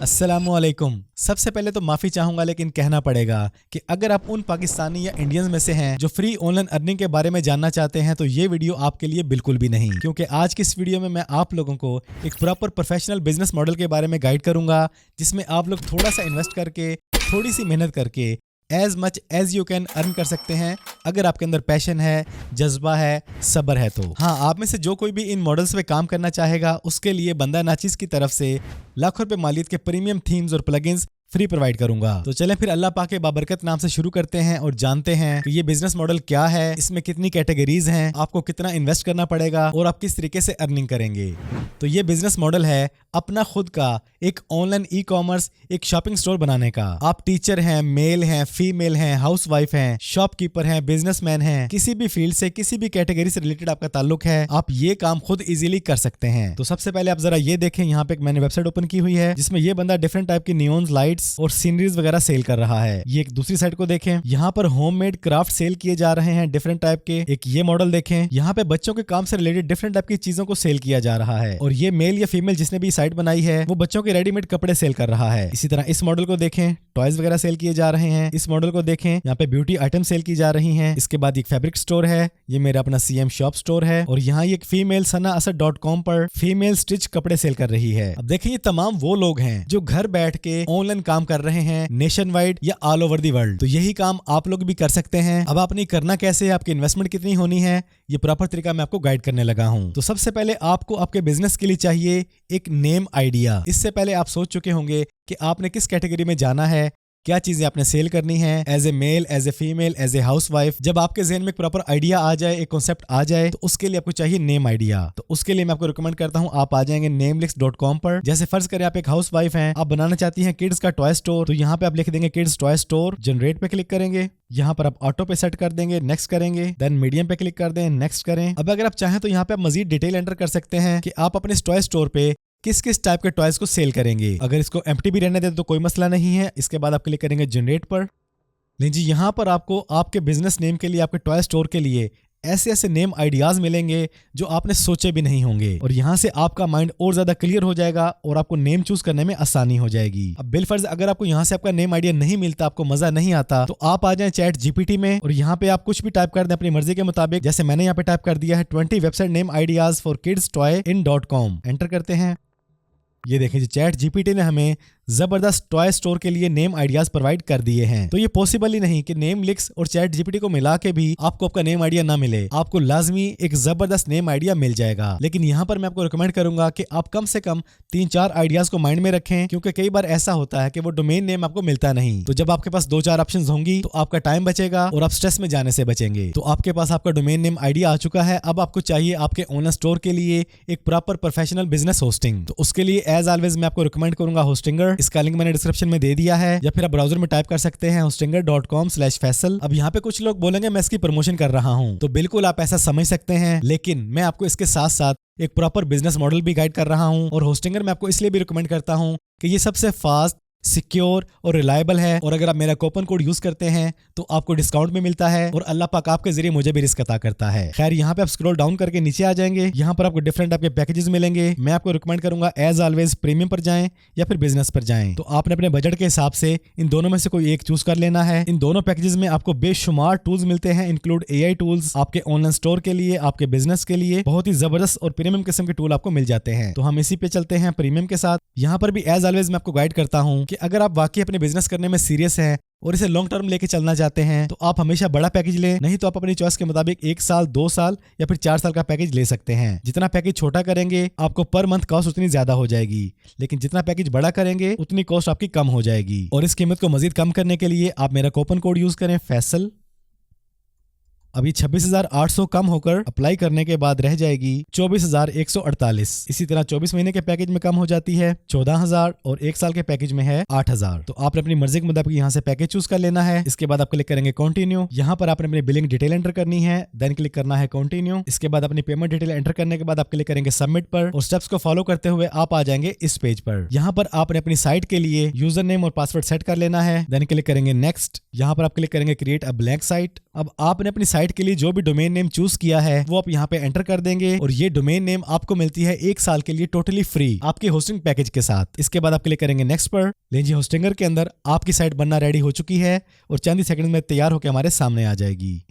अस्सलामुअलैकुम। सबसे पहले तो माफ़ी चाहूँगा, लेकिन कहना पड़ेगा कि अगर आप उन पाकिस्तानी या इंडियंस में से हैं जो फ्री ऑनलाइन अर्निंग के बारे में जानना चाहते हैं तो ये वीडियो आपके लिए बिल्कुल भी नहीं, क्योंकि आज की इस वीडियो में मैं आप लोगों को एक प्रॉपर प्रोफेशनल बिजनेस मॉडल के बारे में गाइड करूँगा, जिसमें आप लोग थोड़ा सा इन्वेस्ट करके, थोड़ी सी मेहनत करके as much as you can earn कर सकते हैं, अगर आपके अंदर पैशन है, जज्बा है, सब्र है तो। हाँ, आप में से जो कोई भी इन मॉडल्स पे काम करना चाहेगा उसके लिए बंदा नाचीज की तरफ से लाखों रुपए मालियत के प्रीमियम थीम्स और प्लगइन्स फ्री प्रोवाइड करूंगा। तो चलें फिर अल्लाह पाक के बाबरकत नाम से शुरू करते हैं और जानते हैं कि ये बिजनेस मॉडल क्या है, इसमें कितनी कैटेगरीज हैं, आपको कितना इन्वेस्ट करना पड़ेगा और आप किस तरीके से अर्निंग करेंगे। तो ये बिजनेस मॉडल है अपना खुद का एक ऑनलाइन ई कॉमर्स, एक शॉपिंग स्टोर बनाने का। आप टीचर हैं, मेल हैं, फीमेल हैं, हाउस वाइफ हैं, शॉपकीपर हैं, बिजनेसमैन हैं, किसी भी फील्ड से, किसी भी कैटेगरी से रिलेटेड आपका ताल्लुक है, आप ये काम खुद इजीली कर सकते हैं। तो सबसे पहले आप जरा ये देखें, यहाँ पे मैंने वेबसाइट ओपन की हुई है जिसमें ये बंदा डिफरेंट टाइप की नियॉन्स, लाइट्स और सीनरीज वगैरह सेल कर रहा है। ये एक दूसरी साइड को देखें, यहाँ पर होममेड क्राफ्ट सेल किए जा रहे हैं डिफरेंट टाइप के। एक ये मॉडल देखें, यहाँ पे बच्चों के काम से रिलेटेड डिफरेंट टाइप की चीजों को सेल किया जा रहा है। और ये मेल या फीमेल जिसने भी साइट बनाई है वो बच्चों के रेडीमेड कपड़े सेल कर रहा है। इसी तरह इस मॉडल को देखें, टॉयज वगैरह सेल किए जा रहे हैं। इस मॉडल को देखें, यहाँ पे ब्यूटी आइटम सेल की जा रही हैं। इसके बाद एक फैब्रिक स्टोर है, ये मेरा अपना CM शॉप स्टोर है। और यहाँ एक फीमेल sanaasad.com पर फीमेल स्टिच कपड़े सेल कर रही है। अब देखें, ये तमाम वो लोग हैं जो घर बैठ के ऑनलाइन काम कर रहे हैं नेशन वाइड या ऑल ओवर दी वर्ल्ड। तो यही काम आप लोग भी कर सकते हैं। अब आपने करना कैसे है, आपकी इन्वेस्टमेंट कितनी होनी है, ये प्रॉपर तरीका मैं आपको गाइड करने लगा हूं। तो सबसे पहले आपको आपके बिजनेस के लिए चाहिए एक नेम आइडिया। इससे पहले आप सोच चुके होंगे कि आपने किस कैटेगरी में जाना है, क्या चीजें आपने सेल करनी है, as a male, as a female, as a housewife. जब आपके जहन में एक प्रॉपर आइडिया आ जाए, एक कॉन्सेप्ट आ जाए, तो उसके लिए आपको चाहिए नेम आइडिया। तो उसके लिए मैं आपको रिकमेंड करता हूं, आप आ जाएंगे namelix.com पर। जैसे फर्ज करें आप एक हाउस वाइफ हैं, आप बनाना चाहती हैं किड्स का टॉय स्टोर, तो यहाँ पे आप लिख देंगे किड्स टॉय स्टोर, जनरेट पे क्लिक करेंगे, यहाँ पर आप ऑटो पे सेट कर देंगे, नेक्स्ट करेंगे, देन मीडियम पे क्लिक कर दें, नेक्स्ट करें। अब अगर आप चाहें तो यहाँ पे आप मजीद डिटेल एंटर कर सकते हैं कि आप अपने टॉय स्टोर पे किस किस टाइप के टॉयज को सेल करेंगे। अगर इसको एम्प्टी भी रहने दें तो कोई मसला नहीं है। इसके बाद आप क्लिक करेंगे जनरेट पर। लीजिए, यहाँ पर आपको आपके बिजनेस नेम के लिए, आपके टॉय स्टोर के लिए ऐसे ऐसे नेम आइडियाज मिलेंगे जो आपने सोचे भी नहीं होंगे। और यहाँ से आपका माइंड और ज्यादा क्लियर हो जाएगा और आपको नेम चूज करने में आसानी हो जाएगी। अब बिलफर्ज अगर आपको यहाँ से आपका नेम आइडिया नहीं मिलता, आपको मजा नहीं आता, तो आप आ जाएं चैट GPT में और यहाँ पे आप कुछ भी टाइप कर दें अपनी मर्जी के मुताबिक। जैसे मैंने यहाँ पे टाइप कर दिया है 20 website name ideas for kids toy in .com। Enter करते हैं। ये देखें जी, चैट GPT ने हमें जबरदस्त टॉय स्टोर के लिए नेम आइडियाज प्रोवाइड कर दिए हैं। तो ये पॉसिबल ही नहीं कि Namelix और चैट GPT को मिला के भी आपको आपका नेम आइडिया ना मिले। आपको लाजमी एक जबरदस्त नेम आइडिया मिल जाएगा। लेकिन यहाँ पर मैं आपको रिकमेंड करूंगा कि आप कम से कम 3-4 आइडियाज को माइंड में रखें, क्योंकि कई बार ऐसा होता है कि वो डोमेन नेम आपको मिलता नहीं। तो जब आपके पास 2-4 ऑप्शन होंगी तो आपका टाइम बचेगा और आप स्ट्रेस में जाने से बचेंगे। तो आपके पास आपका डोमेन नेम आइडिया आ चुका है। अब आपको चाहिए आपके ऑनलाइन स्टोर के लिए एक प्रॉपर प्रोफेशनल बिजनेस होस्टिंग। तो उसके लिए एज ऑलवेज मैं आपको रिकमेंड करूंगा होस्टिंगर। इसका लिंक मैंने डिस्क्रिप्शन में दे दिया है, या फिर आप ब्राउजर में टाइप कर सकते हैं hostinger.com/faisal। अब यहाँ पे कुछ लोग बोलेंगे मैं इसकी प्रमोशन कर रहा हूँ, तो बिल्कुल आप ऐसा समझ सकते हैं, लेकिन मैं आपको इसके साथ साथ एक प्रॉपर बिजनेस मॉडल भी गाइड कर रहा हूँ। और होस्टिंगर मैं आपको इसलिए भी रिकमेंड करता हूँ कि ये सबसे फास्ट, सिक्योर और रिलायबल है। और अगर आप मेरा कूपन कोड यूज करते हैं तो आपको डिस्काउंट भी मिलता है और अल्लाह पाक आपके जरिए मुझे भी रिस्क अता करता है। खैर, यहाँ पे आप स्क्रॉल डाउन करके नीचे आ जाएंगे, यहाँ पर आपको डिफरेंट आपके पैकेजेस मिलेंगे। मैं आपको रिकमेंड करूंगा एज ऑलवेज प्रीमियम पर जाएं या फिर बिजनेस पर जाएं। तो आपने अपने बजट के हिसाब से इन दोनों में से कोई एक चूज कर लेना है। इन दोनों पैकेजेस में आपको बेशुमार टूल्स मिलते हैं, इंक्लूड AI टूल्स आपके ऑनलाइन स्टोर के लिए, आपके बिजनेस के लिए बहुत ही जबरदस्त और प्रीमियम किस्म के टूल आपको मिल जाते हैं। तो हम इसी पे चलते हैं प्रीमियम के साथ। यहाँ पर भी एज ऑलवेज मैं आपको गाइड करता हूँ कि अगर आप वाकई बिजनेस करने में सीरियस हैं और इसे लॉन्ग टर्म लेके चलना चाहते हैं तो आप हमेशा बड़ा पैकेज लें, नहीं तो आप अपनी चॉइस के मुताबिक 1 साल, 2 साल या फिर 4 साल का पैकेज ले सकते हैं। जितना पैकेज छोटा करेंगे आपको पर मंथ कॉस्ट उतनी ज्यादा हो जाएगी, लेकिन जितना पैकेज बड़ा करेंगे उतनी कॉस्ट आपकी कम हो जाएगी। और इस कीमत को मजीद कम करने के लिए आप मेरा कूपन कोड यूज करें फैसल। अभी 26,800 कम होकर अप्लाई करने के बाद रह जाएगी 24,148। इसी तरह 24 महीने के पैकेज में कम हो जाती है 14,000 और 1 साल के पैकेज में है 8,000। तो आपने अपनी मर्जी के मुताबिक यहाँ से पैकेज चूज कर लेना है। इसके बाद आप क्लिक करेंगे कंटिन्यू। यहाँ पर आपने अपनी बिलिंग डिटेल एंटर करनी है, देन क्लिक करना है कंटिन्यू। इसके बाद अपनी पेमेंट डिटेल एंटर करने के बाद आप क्लिक करेंगे सबमिट पर और स्टेप्स को फॉलो करते हुए आप आ जाएंगे इस पेज पर। यहाँ पर आपने अपनी साइट के लिए यूजर नेम और पासवर्ड सेट कर लेना है, देन क्लिक करेंगे नेक्स्ट। यहाँ पर आप क्लिक करेंगे क्रिएट अ ब्लैंक साइट। अब आपने अपनी साइट साइट के लिए जो भी डोमेन नेम चूज किया है वो आप यहाँ पे एंटर कर देंगे और ये डोमेन नेम आपको मिलती है 1 साल के लिए टोटली फ्री आपके होस्टिंग पैकेज के साथ। इसके बाद आप क्लिक करेंगे नेक्स्ट पर। लीजिए होस्टिंगर के अंदर आपकी साइट बनना रेडी हो चुकी है और चंद ही सेकंड में तैयार होकर हमारे सामने आ जाएगी।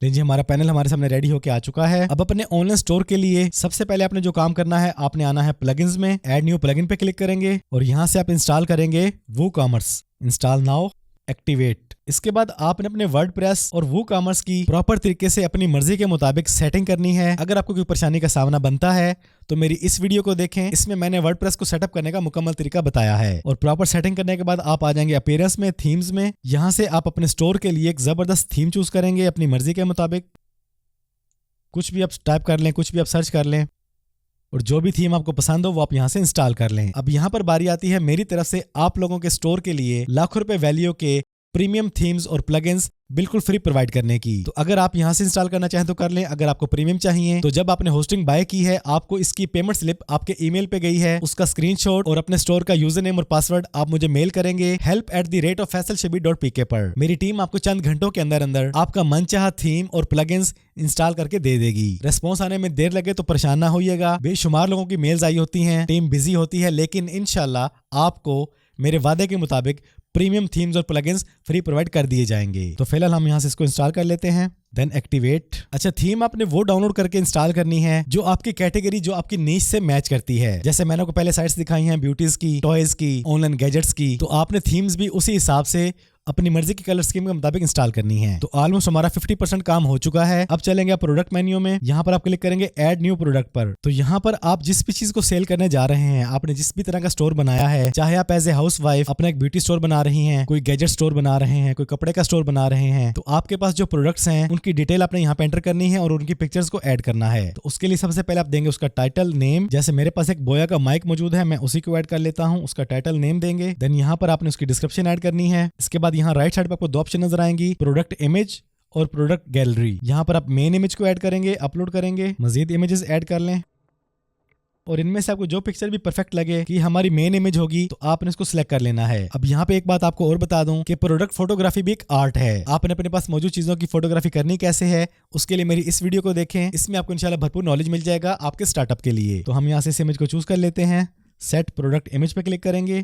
लीजिए हमारा पैनल हमारे सामने रेडी होके आ चुका है। अब अपने ऑनलाइन स्टोर के लिए सबसे पहले आपने जो काम करना है, आपने आना है प्लगइन्स में, ऐड न्यू प्लगइन पे क्लिक करेंगे और यहां से आप इंस्टॉल करेंगे वूकॉमर्स। Install now, activate. इसके बाद आपने अपने वर्डप्रेस और वूकॉमर्स की प्रॉपर तरीके से अपनी मर्जी के मुताबिक सेटिंग करनी है। अगर आपको कोई परेशानी का सामना बनता है तो मेरी इस वीडियो को देखें, इसमें मैंने वर्डप्रेस को सेटअप करने का मुकम्मल तरीका बताया है। और प्रॉपर सेटिंग करने के बाद आप आ जाएंगे अपीयरेंस में, थीम्स में। यहां से आप अपने स्टोर के लिए एक जबरदस्त थीम चूज करेंगे अपनी मर्जी के मुताबिक। कुछ भी आप टाइप कर लें, कुछ भी आप सर्च कर लें और जो भी थीम आपको पसंद हो वो आप यहां से इंस्टॉल कर लें। अब यहां पर बारी आती है मेरी तरफ से आप लोगों के स्टोर के लिए लाखों रुपए वैल्यू के प्रीमियम थीम्स और प्लगइन्स बिल्कुल फ्री प्रोवाइड करने की। तो अगर आप यहां से इंस्टॉल करना चाहें तो कर लें। अगर आपको प्रीमियम चाहिए तो जब आपने होस्टिंग बाय की है आपको इसकी पेमेंट स्लिप आपके ईमेल पे गई है, उसका स्क्रीनशॉट और अपने स्टोर का यूजर नेम और पासवर्ड आप मुझे मेल करेंगे help@faisalshabir.pk पर। मेरी टीम आपको चंद घंटों के अंदर अंदर आपका मनचाहा थीम और प्लगइन्स इंस्टॉल करके दे देगी। रेस्पॉन्स आने में देर लगे तो परेशान ना होइएगा, बेशुमार लोगों की मेल्स आई होती हैं, टीम बिजी होती है, लेकिन इंशाल्लाह आपको मेरे वादे के मुताबिक प्रीमियम थीम्स और प्लगइन्स फ्री प्रोवाइड कर दिए जाएंगे। तो फिलहाल हम यहां से इसको इंस्टॉल कर लेते हैं, देन एक्टिवेट। अच्छा, थीम आपने वो डाउनलोड करके इंस्टॉल करनी है जो आपकी कैटेगरी, जो आपकी नीश से मैच करती है। जैसे मैंने आपको पहले साइट्स दिखाई हैं ब्यूटीज की, टॉयज की, ऑनलाइन गैजेट्स की, तो आपने थीम्स भी उसी हिसाब से अपनी मर्जी की कलर स्कीम के मुताबिक इंस्टॉल करनी है। तो ऑलमोस्ट हमारा 50% काम हो चुका है। अब चलेंगे आप प्रोडक्ट मेन्यू में, यहाँ पर आप क्लिक करेंगे ऐड न्यू प्रोडक्ट पर। तो यहाँ पर आप जिस भी चीज को सेल करने जा रहे हैं, आपने जिस भी तरह का स्टोर बनाया है, चाहे आप एज ए हाउस वाइफ अपना एक ब्यूटी स्टोर बना रही हैं, कोई गैजेट स्टोर बना रहे हैं, कोई कपड़े का स्टोर बना रहे हैं, तो आपके पास जो प्रोडक्ट्स हैं उनकी डिटेल आपने यहाँ पे एंटर करनी है और उनकी पिक्चर्स को ऐड करना है। तो उसके लिए सबसे पहले आप देंगे उसका टाइटल नेम। जैसे मेरे पास एक बोया का माइक मौजूद है, मैं उसी को ऐड कर लेता हूँ, उसका टाइटल नेम देंगे। देन यहाँ पर आपने उसकी डिस्क्रिप्शन ऐड करनी है। इसके बाद यहाँ राइट साइड पर आपको दो ऑप्शन नजर आएंगी, प्रोडक्ट इमेज और प्रोडक्ट गैलरी। यहाँ पर आप मेन इमेज को ऐड करेंगे, अपलोड करेंगे, मजीद इमेजेस ऐड कर लें और इनमें से आपको जो पिक्चर भी परफेक्ट लगे कि हमारी मेन इमेज होगी तो आपने इसको सिलेक्ट कर लेना है। अब यहाँ पे एक बात आपको और बता दूं कि प्रोडक्ट फोटोग्राफी भी एक आर्ट है। आपने अपने पास मौजूद चीजों की फोटोग्राफी करनी कैसे है, उसके लिए मेरी इस वीडियो को देखें, इसमें आपको इंशाल्लाह भरपूर नॉलेज मिल जाएगा आपके स्टार्टअप के लिए। तो हम यहाँ से इस इमेज को चूज कर लेते हैं, सेट प्रोडक्ट इमेज पे क्लिक करेंगे,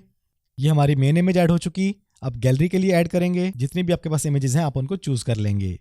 ये हमारी मेन इमेज ऐड हो चुकी। अब गैलरी के लिए ऐड करेंगे, जितनी भी आपके पास इमेजेस हैं आप उनको चूज कर लेंगे,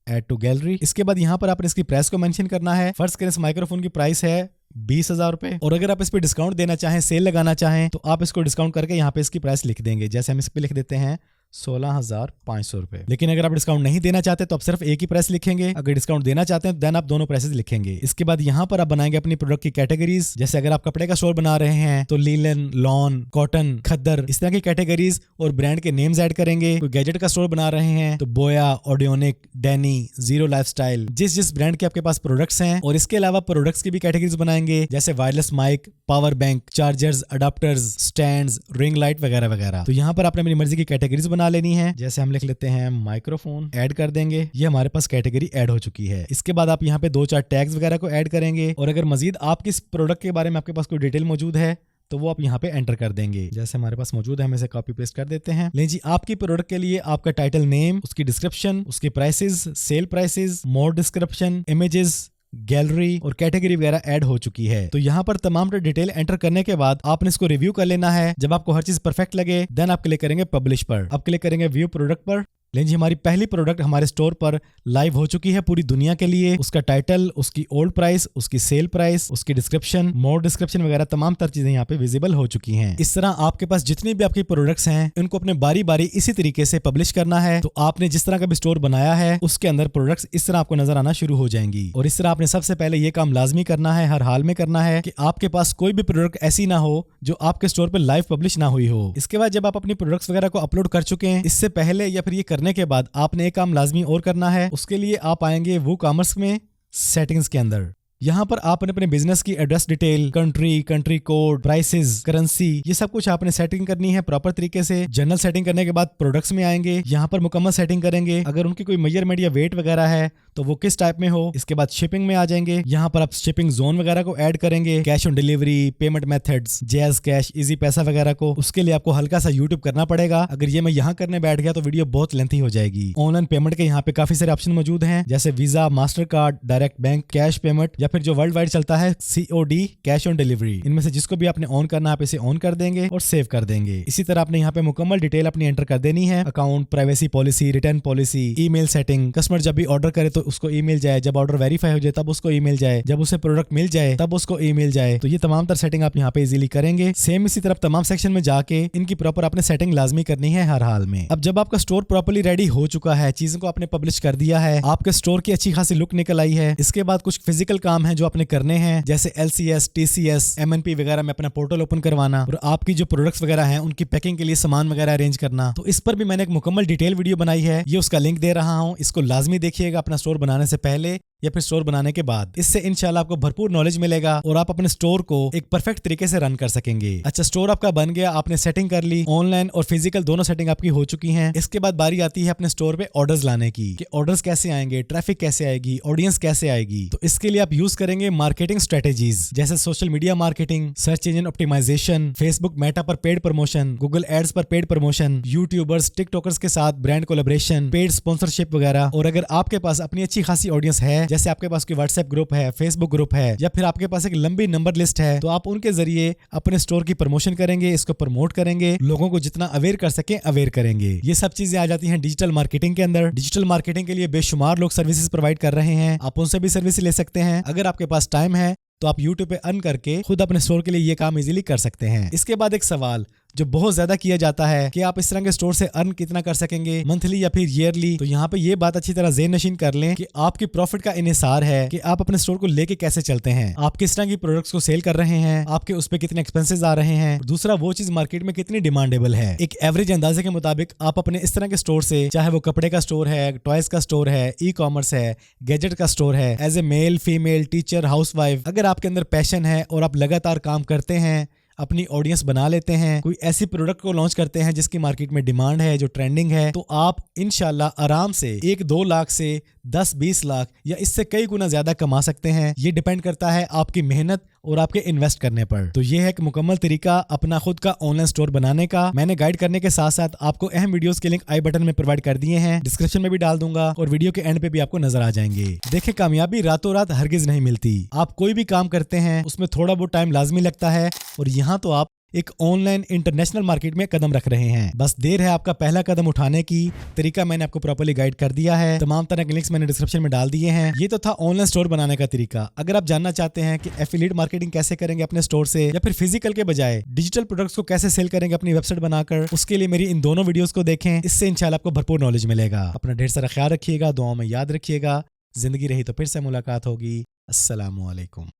ऐड टू गैलरी। इसके बाद यहाँ पर आपने इसकी प्राइस को मेंशन करना है। फर्स्ट करें इस माइक्रोफोन की प्राइस है 20,000 रुपए और अगर आप इस पे डिस्काउंट देना चाहें, सेल लगाना चाहें, तो आप इसको डिस्काउंट करके यहाँ पे इसकी प्राइस लिख देंगे। जैसे हम इस पे लिख देते हैं 16,500 रुपए। लेकिन अगर आप डिस्काउंट नहीं देना चाहते तो आप सिर्फ एक ही प्राइस लिखेंगे, अगर डिस्काउंट देना चाहते हैं तो देन आप दोनों प्राइसेस लिखेंगे। इसके बाद यहाँ पर आप बनाएंगे अपनी प्रोडक्ट की कैटेगरीज। जैसे अगर आप कपड़े का स्टोर बना रहे हैं तो लीलन, लॉन, कॉटन, खद्दर, इस तरह की कैटेगरीज और ब्रांड के नेम्स ऐड करेंगे। कोई गैजेट का स्टोर बना रहे हैं तो बोया, ऑडियोनिक, डैनी, जीरो लाइफस्टाइल, जिस ब्रांड के आपके पास प्रोडक्ट्स हैं। और इसके अलावा प्रोडक्ट्स की भी कैटेगरीज बनाएंगे, जैसे wireless mic, power bank, chargers, adapters, stands, ring light वगैरह वगैरह। तो यहाँ पर आपने अपनी मर्जी की कैटेगरीज बना लेनी है। जैसे हम लिख लेते हैं माइक्रोफोन, ऐड कर देंगे, ये हमारे पास कैटेगरी ऐड हो चुकी है। इसके बाद आप यहाँ पे 2-4 टैग्स वगैरह को ऐड करेंगे और अगर मजीद आपके इस प्रोडक्ट के बारे में आपके पास कोई डिटेल मौजूद है तो वो आप यहाँ पे एंटर कर देंगे। जैसे हमारे पास मौजूद है, हम इसे कॉपी पेस्ट कर देते हैं। ले जी, आपकी प्रोडक्ट के लिए आपका टाइटल नेम, उसकी डिस्क्रिप्शन, उसके प्राइसेस, सेल प्राइसेस, मोर डिस्क्रिप्शन, इमेजेस, गैलरी और कैटेगरी वगैरह ऐड हो चुकी है। तो यहाँ पर तमाम डिटेल एंटर करने के बाद आपने इसको रिव्यू कर लेना है। जब आपको हर चीज परफेक्ट लगे देन आप क्लिक करेंगे पब्लिश पर। अब क्लिक करेंगे व्यू प्रोडक्ट पर। लेकिन हमारी पहली प्रोडक्ट हमारे स्टोर पर लाइव हो चुकी है पूरी दुनिया के लिए। उसका टाइटल, उसकी ओल्ड प्राइस, उसकी सेल प्राइस, उसकी डिस्क्रिप्शन, मोर डिस्क्रिप्शन वगैरह तमाम तर चीजें यहाँ पे विजिबल हो चुकी हैं। इस तरह आपके पास जितनी भी आपकी प्रोडक्ट्स हैं उनको अपने बारी बारी इसी तरीके से पब्लिश करना है। तो आपने जिस तरह का भी स्टोर बनाया है उसके अंदर प्रोडक्ट्स इस तरह आपको नजर आना शुरू हो जाएंगी। और इस तरह आपने सबसे पहले ये काम लाजमी करना है, हर हाल में करना है, कि आपके पास कोई भी प्रोडक्ट ऐसी ना हो जो आपके स्टोर पर लाइव पब्लिश ना हुई हो। इसके बाद जब आप अपनी प्रोडक्ट्स वगैरह को अपलोड कर चुके हैं, इससे पहले या फिर ये करने के बाद आपने एक काम लाजमी और करना है। उसके लिए आप आएंगे वूकॉमर्स में, सेटिंग्स के अंदर। यहाँ पर आपने अपने बिजनेस की address detail, country code, prices, currency, ये सब कुछ आपने सेटिंग करनी है प्रॉपर तरीके से। जनरल सेटिंग करने के बाद प्रोडक्ट्स में आएंगे, यहाँ पर मुकम्मल सेटिंग करेंगे। अगर उनकी कोई मेजरमेंट या वेट वगैरह है तो वो किस टाइप में हो। इसके बाद शिपिंग में आ जाएंगे, यहाँ पर आप शिपिंग जोन वगैरह को ऐड करेंगे, cash on delivery, payment methods, jazz cash, easy पैसा वगैरह को। उसके लिए आपको हल्का सा यूट्यूब करना पड़ेगा। अगर ये मैं यहाँ करने बैठ गया तो वीडियो बहुत लेंथी हो जाएगी। ऑनलाइन पेमेंट के यहाँ पे काफी सारे ऑप्शन मौजूद हैं, जैसे visa, master card, direct bank, cash payment, या फिर जो वर्ल्ड वाइड चलता है COD, कैश ऑन डिलीवरी। इनमें से जिसको भी आपने ऑन करना है आप इसे ऑन कर देंगे और सेव कर देंगे। इसी तरह आपने यहाँ पे मुकम्मल डिटेल अपनी एंटर कर देनी है, account, privacy policy, return policy, email setting, customer जब भी ऑर्डर करे तो उसको ईमेल जाए, जब ऑर्डर वेरीफाई हो जाए तब उसको ईमेल जाए, जब उसे प्रोडक्ट मिल जाए तब उसको ईमेल जाए। तो ये तमाम तरह सेटिंग आप यहाँ पे इजीली करेंगे। सेम इसी तरफ तमाम सेक्शन में जाके इनकी प्रॉपर आपने सेटिंग लाजमी करनी है हर हाल में। अब जब आपका स्टोर प्रॉपर्ली रेडी हो चुका है, चीजों को आपने पब्लिश कर दिया है, आपके स्टोर की अच्छी खासी लुक निकल आई है, इसके बाद कुछ फिजिकल काम है जो आपने करने हैं, जैसे LCS, TCS, MNP वगैरह में अपना पोर्टल ओपन करवाना और आपकी जो प्रोडक्ट्स वगैरह हैं उनकी पैकिंग के लिए सामान वगैरह अरेंज करना। तो इस पर भी मैंने एक मुकम्मल डिटेल वीडियो बनाई है, ये उसका लिंक दे रहा हूँ, इसको लाजमी देखिएगा अपना स्टोर बनाने से पहले या फिर स्टोर बनाने के बाद। इससे इंशाल्लाह आपको भरपूर नॉलेज मिलेगा और आप अपने स्टोर को एक परफेक्ट तरीके से रन कर सकेंगे। अच्छा, स्टोर आपका बन गया, आपने सेटिंग कर ली, ऑनलाइन और फिजिकल दोनों सेटिंग आपकी हो चुकी हैं। इसके बाद बारी आती है अपने स्टोर पे ऑर्डर्स लाने की, कि ऑर्डर्स कैसे आएंगे, ट्रैफिक कैसे आएगी, ऑडियंस कैसे आएगी। तो इसके लिए आप यूज करेंगे मार्केटिंग स्ट्रेटेजीज, जैसे social media marketing, search engine optimisation, Facebook Meta पर पेड प्रमोशन, गूगल एड्स पर पेड प्रमोशन, यूट्यूबर्स, टिकटॉकर्स के साथ ब्रांड कोलैबोरेशन, पेड स्पॉन्सरशिप वगैरह। और अगर आपके पास अपनी अच्छी खासी ऑडियंस है, जैसे आपके पास कोई व्हाट्सएप ग्रुप है, फेसबुक ग्रुप है, या फिर आपके पास एक लंबी नंबर लिस्ट है, तो आप उनके जरिए अपने स्टोर की प्रमोशन करेंगे, इसको प्रमोट करेंगे, लोगों को जितना अवेयर कर सके अवेयर करेंगे। ये सब चीजें आ जाती हैं डिजिटल मार्केटिंग के अंदर। डिजिटल मार्केटिंग के लिए बेशुमार लोग सर्विसेज प्रोवाइड कर रहे हैं, आप उनसे भी सर्विस ले सकते हैं। अगर आपके पास टाइम है तो आप YouTube पे अर्न करके खुद अपने स्टोर के लिए ये काम इजीली कर सकते हैं। इसके बाद एक सवाल जो बहुत ज्यादा किया जाता है कि आप इस तरह के स्टोर से अर्न कितना कर सकेंगे, मंथली या फिर ईयरली। तो यहाँ पे ये बात अच्छी तरह ज़हन नशीन कर लें कि आपकी प्रॉफिट का इन्हिसार है कि आप अपने स्टोर को लेके कैसे चलते हैं, आप किस तरह की प्रोडक्ट्स को सेल कर रहे हैं, आपके उस पर कितने एक्सपेंसेस आ रहे हैं, दूसरा वो चीज मार्केट में कितनी डिमांडेबल है। एक एवरेज अंदाजे के मुताबिक आप अपने इस तरह के स्टोर से, चाहे वो कपड़े का स्टोर है, टॉयज का स्टोर है, ई-कॉमर्स है, गैजेट का स्टोर है, as a male, female, teacher, housewife, अगर आपके अंदर पैशन है और आप लगातार काम करते हैं, अपनी ऑडियंस बना लेते हैं, कोई ऐसी प्रोडक्ट को लॉन्च करते हैं जिसकी मार्केट में डिमांड है, जो ट्रेंडिंग है, तो आप इंशाल्लाह आराम से 1-2 लाख से 10-20 लाख या इससे कई गुना ज्यादा कमा सकते हैं। ये डिपेंड करता है आपकी मेहनत और आपके इन्वेस्ट करने पर। तो ये है एक मुकम्मल तरीका अपना खुद का ऑनलाइन स्टोर बनाने का। मैंने गाइड करने के साथ साथ आपको अहम वीडियोस के लिंक आई बटन में प्रोवाइड कर दिए हैं, डिस्क्रिप्शन में भी डाल दूंगा और वीडियो के एंड पे भी आपको नजर आ जाएंगे। देखिए, कामयाबी रातों रात हरगिज नहीं मिलती। आप कोई भी काम करते हैं उसमें थोड़ा बहुत टाइम लाजमी लगता है और यहाँ तो आप एक ऑनलाइन इंटरनेशनल मार्केट में कदम रख रहे हैं। बस देर है आपका पहला कदम उठाने की। तरीका मैंने आपको प्रॉपर्ली गाइड कर दिया है, तमाम तरह के लिंक्स मैंने डिस्क्रिप्शन में डाल दिए हैं। ये तो था ऑनलाइन स्टोर बनाने का तरीका। अगर आप जानना चाहते हैं कि एफिलिएट मार्केटिंग कैसे करेंगे अपने स्टोर से, या फिर फिजिकल के बजाय डिजिटल प्रोडक्ट्स को कैसे सेल करेंगे अपनी वेबसाइट बनाकर, उसके लिए मेरी इन दोनों वीडियोस को देखें। इससे इंशाल्लाह आपको भरपूर नॉलेज मिलेगा। अपना ढेर सारा ख्याल रखिएगा, दुआओं में याद रखिएगा। जिंदगी रही तो फिर से मुलाकात होगी। अस्सलामु अलैकुम।